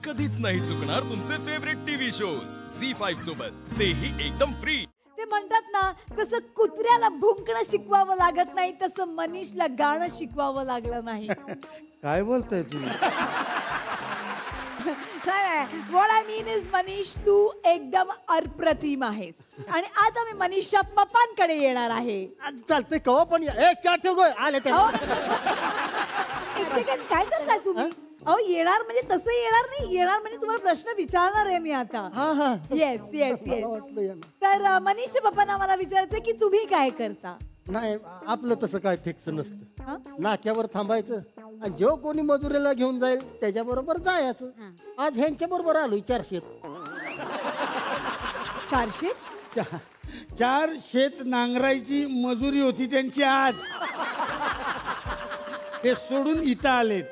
कधीच नाही चुकणार तुमचे फेवरेट टीव्ही शोज झी5 सोबत, तेही एकदम फ्री। ते म्हणतात ना, तसं कुत्र्याला भुंकणं शिकवावं लागत नाही, तसं मनीषला गाणं शिकवावं लागलं नाही। काय बोलताय तुम्ही? What I mean is Manish, तू एकदम अप्रतिम आहेस आणि आता मी मनीषच्या पप्पांकडे येणार आहे। चालतंय कवा पण एक चार ठेव आले ते। एक सेकंड, काय करताय तुम्ही? अहो येणार म्हणजे तसं येणार नाही, येणार म्हणजे तुम्हाला प्रश्न विचारणार आहे मी आता। Yes yes yes. तर मनीषच्या पप्पांना मला विचारायचं की तुम्ही काय करता? नाही, आपलं तसं काय फिक्स नसतं। नाक्यावर थांबायचं आणि जो कोणी मजुरीला घेऊन जाईल त्याच्याबरोबर जायचं। आज ह्यांच्या बरोबर आलोय 400। 400? 4 शेत नांगरायची मजुरी होती त्यांची आज, ते सोडून इथं आलेत।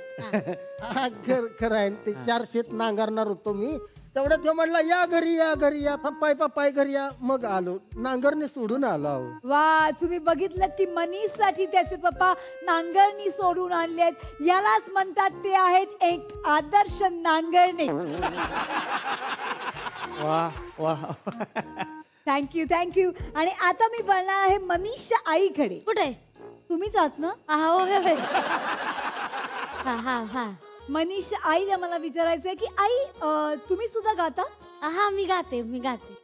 खरं आहे, ते 4 शेत नांगरणार होतो मी, तेवढं ते म्हणला या घरी या घरी या, पप्पाय घरी या, मग आलो, नांगरणी सोडून आलो। वा, तुम्ही बघितलं की मनीष साठी त्याचे पप्पा नांगरणी सोडून आणलेत, यालाच म्हणतात ते आहेत एक आदर्श नांगरणे। वा वा, थँक्यू थँक्यू। आणि आता मी वळणार आहे मनीषच्या आईकडे। कुठे? तुम्हीच आहात ना? हा, मनीष आईला मला विचारायचंय की आई, तुम्ही सुद्धा गाता? हा, मी गाते।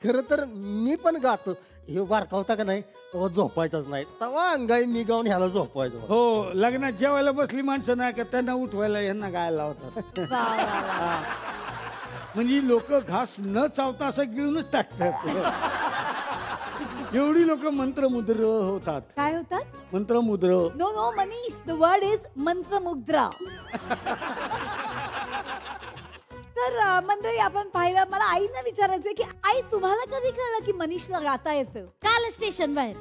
खरं तर मी पण गातो। हे बारका होता का नाही तेव्हा झोपायचाच नाही, तेव्हा अंगाई मी गाऊन ह्याला झोपायचो। हो, लग्नात जेवायला बसली माणसं नाही का, त्यांना उठवायला यांना गायला लावतात। म्हणजे लोक घास न चावता असं गिळूनच टाकतात। एवढी लोक मंत्रमुद्र होतात। काय होतात? मंत्रमुद्र। No Manish, the word is मंत्रमुद्रा। तर मंडळी, आपण पाहिलं, मला आईना विचारायचंय की आई, तुम्हाला कधी कळलं की मनीषला गाता येतं? काल स्टेशन बाहेर।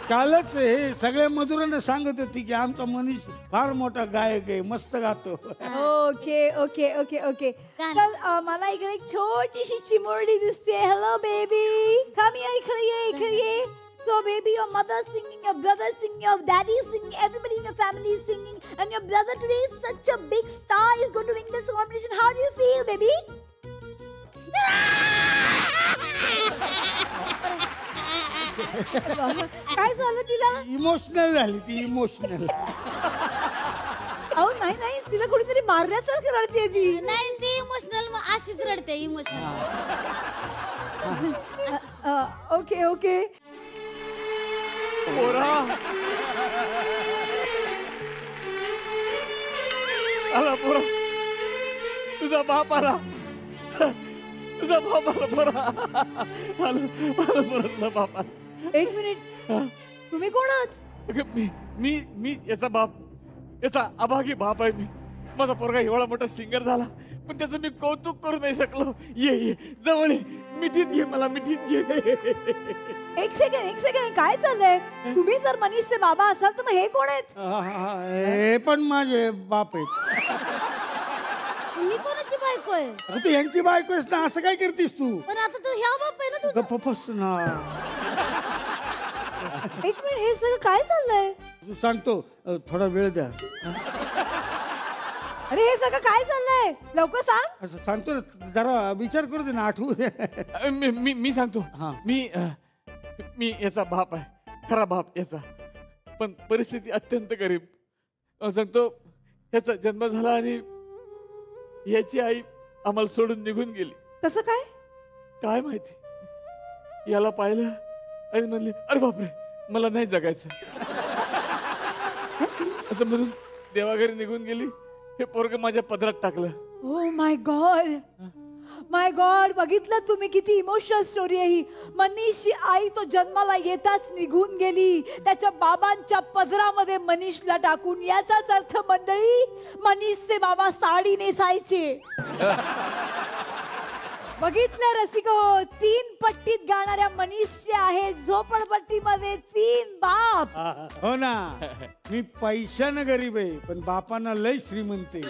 कालच हे सगळ्या मजुरांना सांगत होती की आमचा मनीष फार मोठा गायक आहे, मस्त गातो। Okay okay okay okay. तर मला इकडे एक छोटीशी चिमुरडी दिसते। हेलो बेबी, कम हियर, इकडे ये। So baby, your mother singing, your brother singing, your daddy singing, everybody in your family is singing, and your brother today is such a big star, is going to win this competition. How do you feel, baby? काय झालं तिला? Emotional झाली ती, emotional. अहो नाही, तिला कोणीतरी मारण्यासारखं रडते ती। नाही, ती इमोशनल अशीच रडते, इमोशनल। Okay okay. पोरा आला, पोरा तुझा बाप आला, तुझा बाप आला, पोरा आला, तुझा बाप आला। एक मिनिट, तुम्ही कोण आहात? मी याचा बाप, याचा अभागी बाप आहे मी। माझा पोरगा एवढा मोठा सिंगर झाला, पण त्याचं मी कौतुक करू नाही शकलो। ये जवळ ये, मिठीत घे मला, मिठीत घे। एक सेकंड, काय चाललंय? तुम्ही जर मनीषचे बाबा असाल तर मग हे कोण आहेत? हे पण माझे बाप आहेत। मी कोणाची बायको आहे? तू यांची बायको आहेस ना, असं काय करतीस तू? पण आता तू ह्या बाप आहे ना तुझा? गप्पस ना। एक मिनिट, हे सगळं काय चाललंय? तू सांगतो, थोडा वेळ द्या। अरे हे सगळं काय चाललंय? लवकर सांग। असं सांगतो ना, जरा विचार करू दे ना, आठवू दे। मी सांगतो। मी याचा बाप आहे, खरा बाप याचा, पण परिस्थिती अत्यंत गरीब। सांगतो, याचा जन्म झाला आणि याची आई आम्हाला सोडून निघून गेली। कसं काय? काय माहिती, याला पाहिलं आणि म्हणले, अरे बापरे, मला नाही जगायचं, असं म्हणून देवाघरी निघून गेली। हे पोरग माझ्या पदरात टाकलं। ओ माय गॉड, बघितलं तुम्ही किती इमोशनल स्टोरी आहे ही। मनीषची आई तो जन्माला येताच निघून गेली, त्याच्या बाबांच्या पदरामध्ये मनीषला टाकून। याचाच अर्थ मंडळी, मनीषचे बाबा साडी नेसायचे। बघितलं रसिक हो, 3 पट्टीत गाणाऱ्या मनीषचे आहे झोपडपट्टीमध्ये 3 बाप। हो ना, मी पैशानं गरीब आहे, पण बापांना लय श्रीमंत आहे।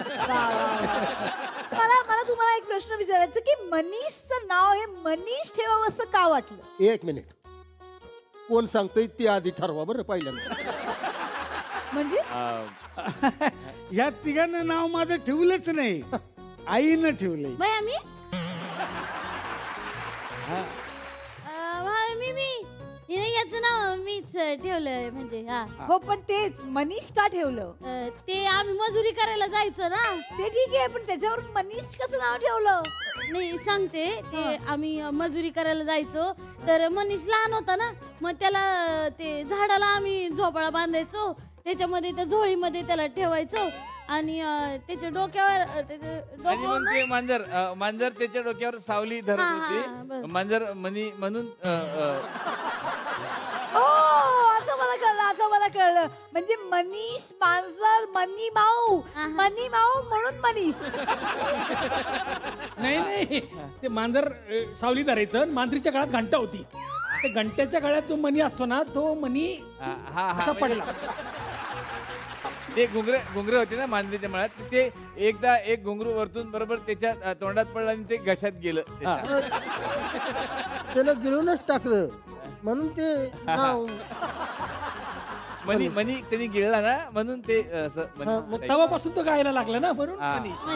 मला तुम्हाला एक प्रश्न विचारायचा की मनीषचं नाव हे मनीष ठेवावं असं का वाटलं? एक मिनिट, कोण सांगतोय ते आधी ठरवा बरं पहिल्यांदा। म्हणजे या तिघांना नाव माझं ठेवलंच नाही, आईनं ठेवलंय. बाई आम्ही हा. मी हिने याचं नाव मीच ठेवलंय म्हणजे हा. हो पण तेच मनीष का ठेवलं? ते आम्ही मजुरी करायला जायचं ना. ते ठीक आहे पण त्याच्यावर मनीष कसं नाव ठेवलं? नाही सांगते ते आम्ही मजुरी करायला जायचो तर मनीष लहान होता ना मग त्याला ते झाडाला आम्ही झोपाळा बांधायचो त्याच्यामध्ये त्या झोळीमध्ये त्याला ठेवायचो आणि त्याच्या डोक्यावर आणि मग ते मांजर त्याच्या डोक्यावर सावली धरत होती. मांजर मनी म्हणून असं मला कळलं म्हणजे मनीष मांजर मनी माऊ म्हणून मनीष. नाही ते मांजर सावली धरायचं. मांजरीच्या काळात घंटा होती, ते घंट्याच्या काळात जो मनी असतो ना तो मनी असा पडला. ते घुंगरे होते ना मांजरीच्या मळ्यात, ते एकदा एक घुंगरू वरतून बरोबर त्याच्या तोंडात पडलं आणि ते घशात गेलं. त्याला गिळूनच टाकलं म्हणून ते नाव. मनी त्यांनी गिळला ना म्हणून ते मग तेव्हापासून तो गायला लागला ना म्हणून मनीष.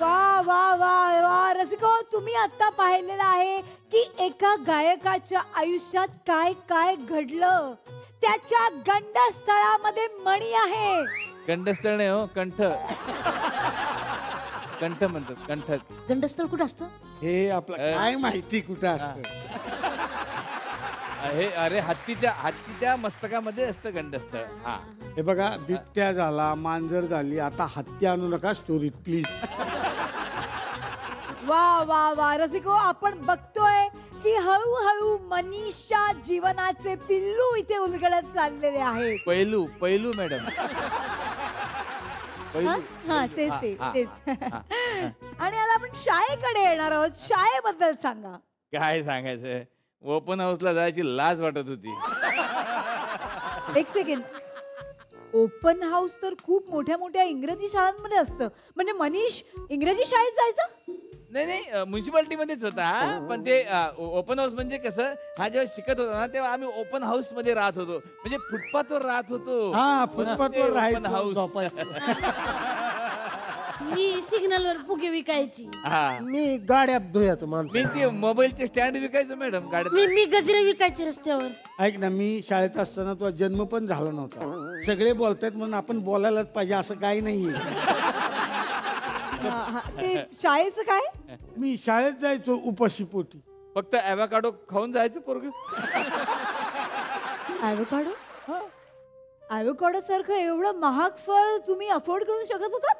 वा वा वा वा रसिको, तुम्ही आता पाहिलेलं आहे की एका गायकाच्या आयुष्यात काय काय घडलं. त्याच्या गंडस्थळामध्ये मणी आहे. गंडस्थळ नाही हो, कंठ म्हणतात. कंठ गंडस्थळ कुठं असतं हे आपलं काय माहिती कुठं असतं. हे अरे हत्तीच्या मस्तकामध्ये असतं गंडस्थळ. हा हे बघा, बिबट्या झाला, मांजर झाली, आता हत्ती आणू नका स्टोरीत प्लीज. वा वा वा रसिको, आपण बघतोय की हळूहळू मनीषच्या जीवनाचे पिल्लू इथे उलगडत चाललेले आहे. पैलू मॅडम. हा तेच. आणि आता आपण शाळेकडे येणार आहोत. शाळेबद्दल सांगा. काय सांगायचं, ओपन हाऊसला जायची लाज वाटत होती. एक सेकंड, ओपन हाऊस तर खूप मोठ्या मोठ्या इंग्रजी शाळांमध्ये असतं. म्हणजे मनीष इंग्रजी शाळेत जायचं? नाही म्युन्सिपाल्टी मध्येच होता. पण ते ओपन हाऊस म्हणजे कसं, हा जेव्हा शिकत होता ना तेव्हा आम्ही ओपन हाऊस मध्ये राहत होतो, म्हणजे फुटपाथवर राहत होतो. हा, फुटपाथवर ओपन हाऊस. मी सिग्नलवर फुगे विकायची. मी गाड्या धुयाचं माणूस. मी ते मोबाईलचे स्टँड विकायचो मॅडम गाड्यात. मी गजरे विकायचे रस्त्यावर. ऐक ना, मी शाळेत असताना तुझा जन्म पण झाला नव्हता. सगळे बोलतायत म्हणून आपण बोलायलाच पाहिजे असं काही नाहीये. ते शाळेचं काय? मी शाळेत जायचो उपाशीपोटी. फक्त ॲव्होकाडो खाऊन जायचं पोरग. ॲव्होकाडो सारखं एवढं महाग फळ तुम्ही अफोर्ड करू शकत होतात?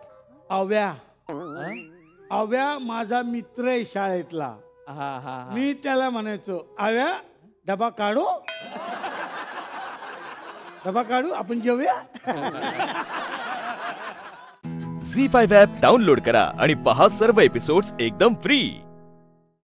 आव्या माझा मित्र आहे शाळेतला. मी त्याला म्हणायचो, आव्या डबा काढू आपण जेवूया. झी5 ॲप डाउनलोड करा आणि पहा सर्व एपिसोड्स एकदम फ्री.